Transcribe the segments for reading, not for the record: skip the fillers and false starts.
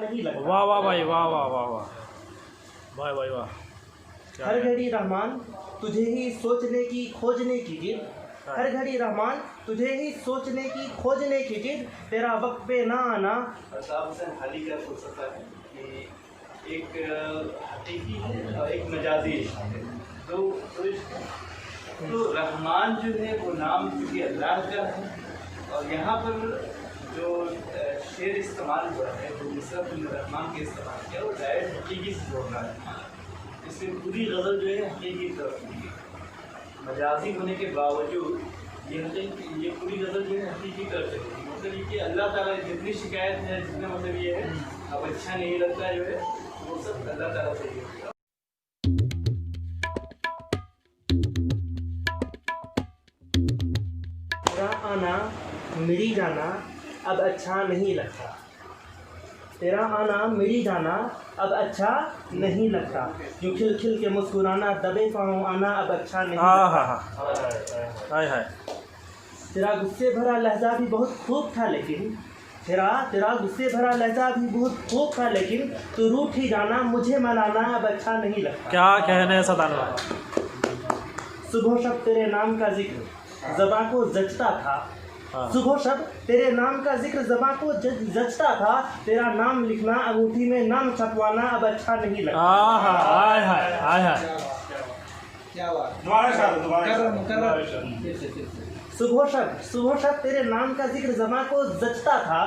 नहीं लगता। वाह वाह भाई, वाह वाह वाह वाह भाई भाई वाह। हर घड़ी रहमान तुझे ही सोचने की खोजने की जिद, हर घड़ी रहमान तुझे ही सोचने की खोजने की जिद, तेरा वक्त पे ना आना। साहब हुसैन हाली का फलसफा है कि एक हकीकी है और एक मजाजी इश्क है। तो रहमान जो है वो नाम क्योंकि अल्लाह का है, और यहाँ पर जो शेर इस्तेमाल हुआ है जो मिसरत रहमान के इस्तेमाल किया वो डायरेक्ट हकीकी से जोड़ रहा है। इसमें पूरी गज़ल जो है हकीकी की तरफ की है, मजाजी होने के बावजूद ये पूरी गज़ल जो है हकीकी की तरफ चलेगी। मतलब ये कि अल्लाह ताला जितनी शिकायत है, जितना मतलब ये है अब अच्छा नहीं लगता जो है वो सब अल्लाह ताला से ही है। तेरा आना मिली जाना अब अच्छा नहीं लगता, तेरा आना मिली जाना अब अच्छा नहीं लगता, यूँ खिल खिल के मुस्कुराना दबे पाँव आना अब अच्छा नहीं लगता। हाय हाय। तेरा गुस्से भरा लहजा भी बहुत खूब था लेकिन, तेरा गुस्से भरा लहजा भी बहुत खूब था लेकिन, तू रूठ ही जाना मुझे मनाना अब अच्छा नहीं लगता। क्या कहने सदान। सुबह शब तेरे नाम का जिक्र ज़बां को जचता था, सुबह शब तेरे नाम का जिक्र ज़बां को जचता था, तेरा नाम लिखना अंगूठी में नाम छपवाना अब अच्छा नहीं लगता। हाय हाय हाय हाय। क्या बात। सुबह शब तेरे नाम का जिक्र ज़बां को जचता था,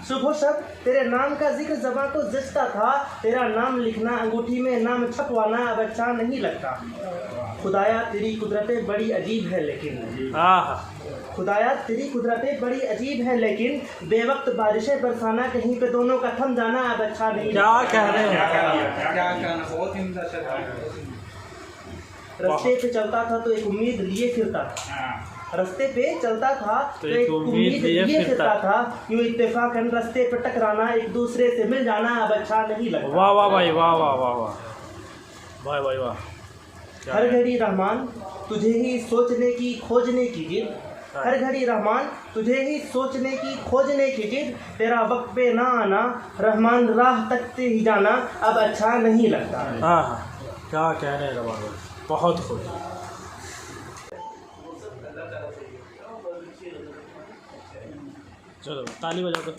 सुबह शब तेरे नाम का जिक्र ज़बां को जचता था, तेरा नाम लिखना अंगूठी में नाम छपवाना अब अच्छा नहीं लगता। खुदाया तेरी कुदरतें बड़ी अजीब है लेकिन, खुदाया तेरी कुदरतें बड़ी अजीब है लेकिन, बेवक्त बारिशें बरसाना कहीं पे दोनों का थम जाना अब अच्छा नहीं। क्या कह रहे हैं। क्या कहना, बहुत ही उम्दा शब्द है। रास्ते पे चलता था तो एक उम्मीद लिए फिरता था, रास्ते पे चलता था तो एक उम्मीद लिए फिरता था, यूँ इत्तेफाकन रास्ते पे टकराना एक दूसरे से मिल जाना अब अच्छा नहीं लगता। वाह वाह भाई, वाह वाह वाह वाह भाई भाई वाह। हर घड़ी रहमान तुझे ही सोचने की खोजने की जिद, हर घड़ी रहमान तुझे ही सोचने की खोजने की जिद, तेरा वक्त पे ना आना रहमान राह तकते ही जाना अब अच्छा नहीं लगता। क्या कहने रवाना, बहुत खुश। चलो ताली बजा दो।